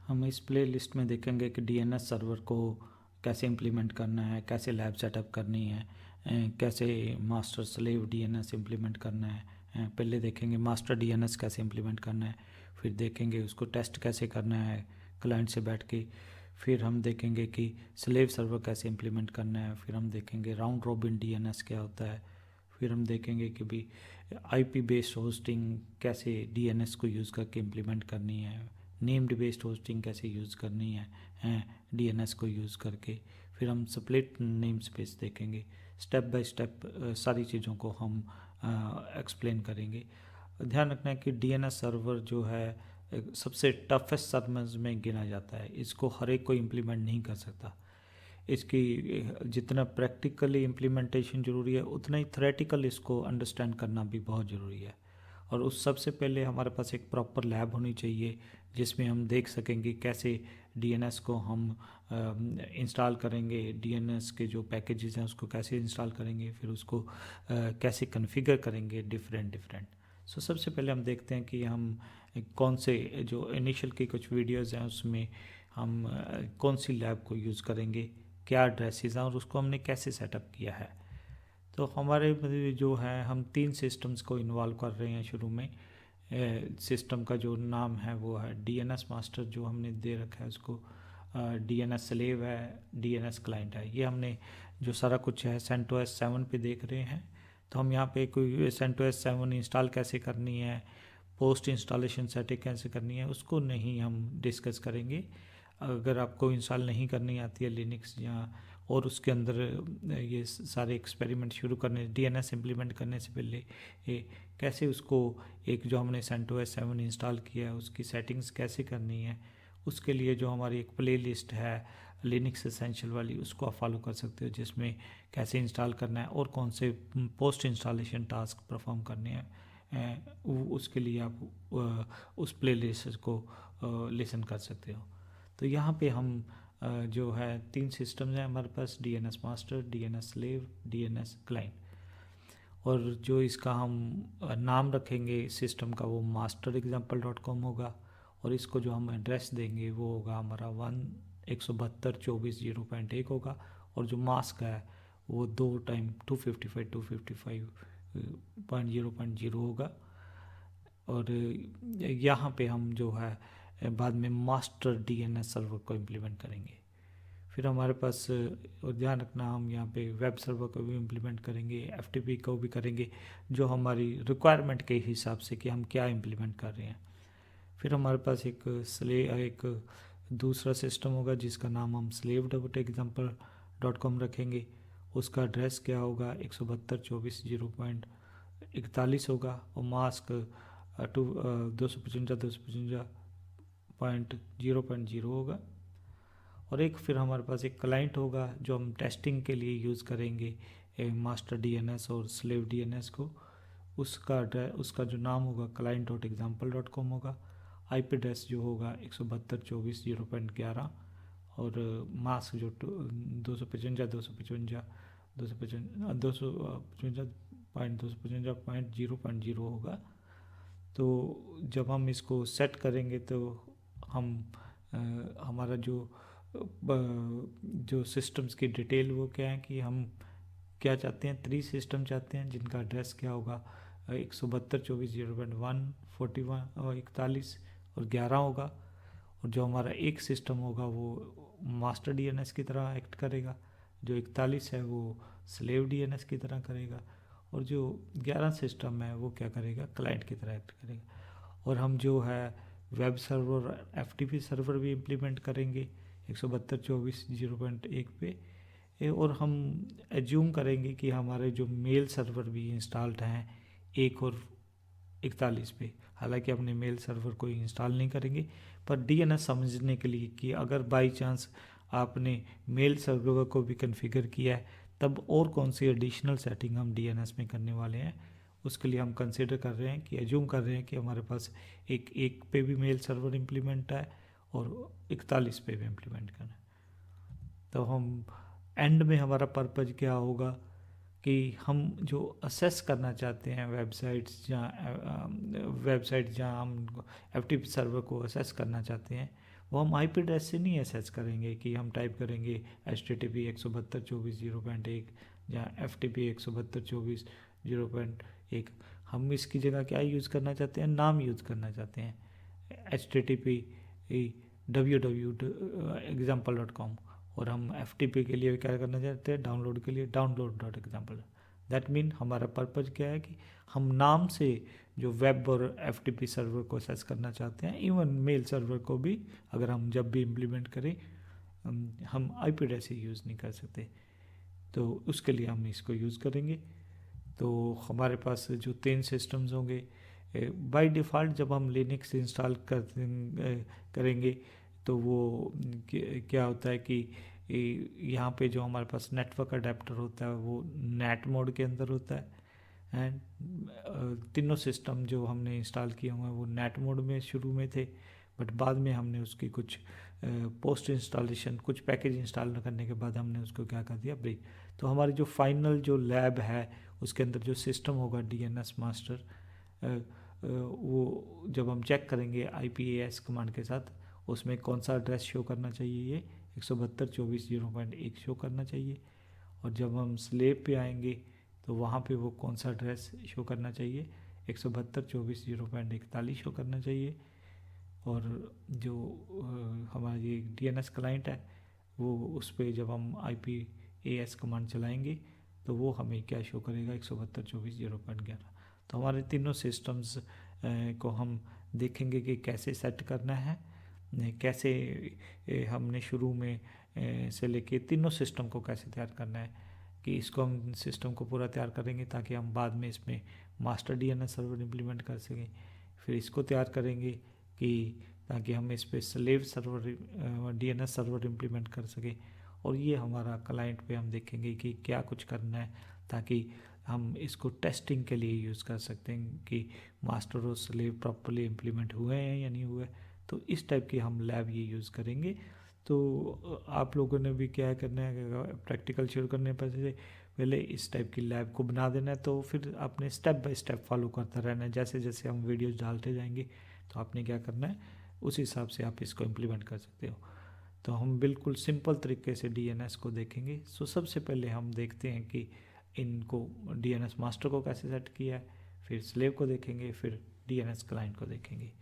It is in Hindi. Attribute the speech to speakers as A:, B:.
A: हम इस प्ले लिस्ट में देखेंगे कि डीएनएस सर्वर को कैसे इम्प्लीमेंट करना है, कैसे लैब सेटअप करनी है, कैसे मास्टर स्लेव डीएनएस इम्प्लीमेंट करना है। पहले देखेंगे मास्टर डीएनएस कैसे इम्प्लीमेंट करना है, फिर देखेंगे उसको टेस्ट कैसे करना है क्लाइंट से बैठ के, फिर हम देखेंगे कि स्लेव सर्वर कैसे इम्प्लीमेंट करना है, फिर हम देखेंगे राउंड रॉबिन डीएनएस क्या होता है, फिर हम देखेंगे कि भी आईपी बेस्ड होस्टिंग कैसे डीएनएस को यूज़ करके इम्प्लीमेंट करनी है, नेम्ड बेस्ड होस्टिंग कैसे यूज़ करनी है डीएनएस को यूज़ करके, फिर हम स्प्लिट नेम स्पेस देखेंगे। स्टेप बाय स्टेप सारी चीज़ों को हम एक्सप्लेन करेंगे। ध्यान रखना है कि डीएनएस सर्वर जो है सबसे टफेस्ट सर्वर्स में गिना जाता है। इसको हर एक कोई इम्प्लीमेंट नहीं कर सकता। इसकी जितना प्रैक्टिकली इम्प्लीमेंटेशन ज़रूरी है उतना ही थ्योरेटिकल इसको अंडरस्टैंड करना भी बहुत ज़रूरी है। और उस सबसे पहले हमारे पास एक प्रॉपर लैब होनी चाहिए जिसमें हम देख सकेंगे कैसे डीएनएस को हम इंस्टॉल करेंगे, डीएनएस के जो पैकेजेस हैं उसको कैसे इंस्टॉल करेंगे, फिर उसको कैसे कॉन्फ़िगर करेंगे डिफरेंट। सो सबसे पहले हम देखते हैं कि हम कौन से जो इनिशियल की कुछ वीडियोस हैं उसमें हम कौन सी लैब को यूज़ करेंगे, क्या एड्रेसेस हैं और उसको हमने कैसे सेटअप किया है। तो हमारे जो है हम 3 सिस्टम्स को इन्वॉल्व कर रहे हैं शुरू में। सिस्टम का जो नाम है वो है डीएनएस मास्टर, जो हमने दे रखा है उसको डीएनएस स्लेव है, डीएनएस क्लाइंट है। ये हमने जो सारा कुछ है सेंटोस 7 पे देख रहे हैं। तो हम यहाँ पे कोई सेंटोस 7 इंस्टॉल कैसे करनी है, पोस्ट इंस्टॉलेशन सेटिंग कैसे करनी है उसको नहीं हम डिस्कस करेंगे। अगर आपको इंस्टॉल नहीं करनी आती है लिनक्स या और उसके अंदर ये सारे एक्सपेरिमेंट शुरू करने, डीएनएस इम्प्लीमेंट करने से पहले कैसे उसको एक जो हमने सेंटोस 7 इंस्टॉल किया है उसकी सेटिंग्स कैसे करनी है, उसके लिए जो हमारी एक प्ले लिस्ट है लिनक्स एसेंशियल वाली उसको आप फॉलो कर सकते हो, जिसमें कैसे इंस्टॉल करना है और कौन से पोस्ट इंस्टॉलेशन टास्क परफॉर्म करने हैं। उसके लिए आप उस प्ले लिस्ट को लिसन कर सकते हो। तो यहाँ पे हम जो है 3 सिस्टम्स हैं हमारे पास, DNS master, DNS slave, DNS client. और जो इसका हम नाम रखेंगे सिस्टम का वो मास्टर एग्जाम्पल डॉट कॉम होगा, और इसको जो हम एड्रेस देंगे वो होगा हमारा 172.24.0.1 होगा, और जो मास्क है वो 2x255.0.0 होगा। और यहाँ पे हम जो है बाद में मास्टर डीएनएस सर्वर को इम्प्लीमेंट करेंगे। फिर हमारे पास और ध्यान रखना हम यहाँ पे वेब सर्वर को भी इम्प्लीमेंट करेंगे, एफटीपी को भी करेंगे, जो हमारी रिक्वायरमेंट के हिसाब से कि हम क्या इम्प्लीमेंट कर रहे हैं। फिर हमारे पास एक दूसरा सिस्टम होगा जिसका नाम हम slave.example.com रखेंगे। उसका एड्रेस क्या होगा 172.24.0.41 होगा, और मास्क 255.255.0.0 होगा। और एक फिर हमारे पास एक क्लाइंट होगा जो हम टेस्टिंग के लिए यूज़ करेंगे मास्टर डीएनएस और स्लेव डीएनएस को। उसका जो नाम होगा client.example.com होगा। आईपी एड्रेस जो होगा 172.24.0.11, और मास्क जो 255.255.0.0 होगा। तो जब हम इसको सेट करेंगे तो हम हमारा जो सिस्टम्स की डिटेल वो क्या है कि हम क्या चाहते हैं, 3 सिस्टम चाहते हैं जिनका एड्रेस क्या होगा 172.24.0.1 और 41 और 11 होगा। और जो हमारा एक सिस्टम होगा वो मास्टर डीएनएस की तरह एक्ट करेगा, जो 41 है वो स्लेव डीएनएस की तरह करेगा, और जो 11 सिस्टम है वो क्या करेगा, क्लाइंट की तरह एक्ट करेगा। और हम जो है वेब सर्वर एफटीपी सर्वर भी इम्प्लीमेंट करेंगे 172.24.0.1 पे। और हम एज्यूम करेंगे कि हमारे जो मेल सर्वर भी इंस्टॉल्ड हैं 1 और 41 पे, हालांकि अपने मेल सर्वर को इंस्टॉल नहीं करेंगे, पर डीएनएस समझने के लिए कि अगर बाई चांस आपने मेल सर्वर को भी कॉन्फ़िगर किया है तब और कौन सी एडिशनल सेटिंग हम डीएनएस में करने वाले हैं, उसके लिए हम कंसिडर कर रहे हैं कि एज्यूम कर रहे हैं कि हमारे पास एक पे भी मेल सर्वर इम्प्लीमेंट है और 41 पे भी इम्प्लीमेंट करना है। तो हम एंड में हमारा पर्पज़ क्या होगा कि हम जो असेस करना चाहते हैं वेबसाइट जहाँ हम एफटीपी सर्वर को असेस करना चाहते हैं वो हम आईपी एड्रेस से नहीं एसेस करेंगे कि हम टाइप करेंगे HTTP 172.24.0.1 या FTP 172.24.0.1। हम इसकी जगह क्या यूज़ करना चाहते हैं, नाम यूज़ करना चाहते हैं HTTP www.example.com, और हम FTP के लिए क्या करना चाहते हैं, डाउनलोड के लिए download.example। दैट मीन हमारा पर्पज़ क्या है कि हम नाम से जो वेब और FTP सर्वर को एक्सेस करना चाहते हैं, इवन मेल सर्वर को भी अगर हम जब भी इम्प्लीमेंट करें हम IP एड्रेस ही यूज़ नहीं कर सकते, तो उसके लिए हम इसको यूज़ करेंगे। तो हमारे पास जो 3 सिस्टम्स होंगे बाय डिफ़ॉल्ट, जब हम लिनक्स इंस्टॉल करेंगे तो वो क्या होता है कि यहाँ पे जो हमारे पास नेटवर्क अडेप्टर होता है वो नेट मोड के अंदर होता है, एंड तीनों सिस्टम जो हमने इंस्टॉल किए हुए हैं वो नेट मोड में शुरू में थे, बट बाद में हमने उसकी कुछ पोस्ट इंस्टॉलेशन कुछ पैकेज इंस्टॉल करने के बाद हमने उसको क्या कर दिया, ब्रेक। तो हमारी जो फाइनल जो लैब है उसके अंदर जो सिस्टम होगा DNS मास्टर, वो जब हम चेक करेंगे IPAS कमांड के साथ, उसमें कौन सा एड्रेस शो करना चाहिए, ये 172.24.0.1 शो करना चाहिए। और जब हम स्लेब पे आएंगे तो वहाँ पे वो कौन सा एड्रेस शो करना चाहिए, 172.24.0.41 शो करना चाहिए। और जो हमारी DNS क्लाइंट है वो उस पर जब हम IPAS कमांड चलाएंगे तो वो हमें क्या शो करेगा, 172.24.0.11। तो हमारे तीनों सिस्टम्स को हम देखेंगे कि कैसे सेट करना है, कैसे हमने शुरू में से लेके तीनों सिस्टम को कैसे तैयार करना है, कि इसको हम सिस्टम को पूरा तैयार करेंगे ताकि हम बाद में इसमें मास्टर DNS सर्वर इम्प्लीमेंट कर सकें। फिर इसको तैयार करेंगे कि ताकि हम इस पर slave server DNS server implement कर सकें। और ये हमारा क्लाइंट पे हम देखेंगे कि क्या कुछ करना है ताकि हम इसको टेस्टिंग के लिए यूज़ कर सकते हैं कि मास्टर और स्लेव प्रॉपर्ली इम्प्लीमेंट हुए हैं या नहीं हुए। तो इस टाइप की हम लैब ये यूज़ करेंगे। तो आप लोगों ने भी क्या करना है, प्रैक्टिकल शुरू करने पर पहले इस टाइप की लैब को बना देना है, तो फिर आपने स्टेप बाय स्टेप फॉलो करता रहना है। जैसे जैसे हम वीडियोस डालते जाएंगे तो आपने क्या करना है, उस हिसाब से आप इसको इम्प्लीमेंट कर सकते हो। तो हम बिल्कुल सिंपल तरीके से DNS को देखेंगे। सो सबसे पहले हम देखते हैं कि इनको DNS मास्टर को कैसे सेट किया है, फिर स्लेव को देखेंगे, फिर DNS क्लाइंट को देखेंगे।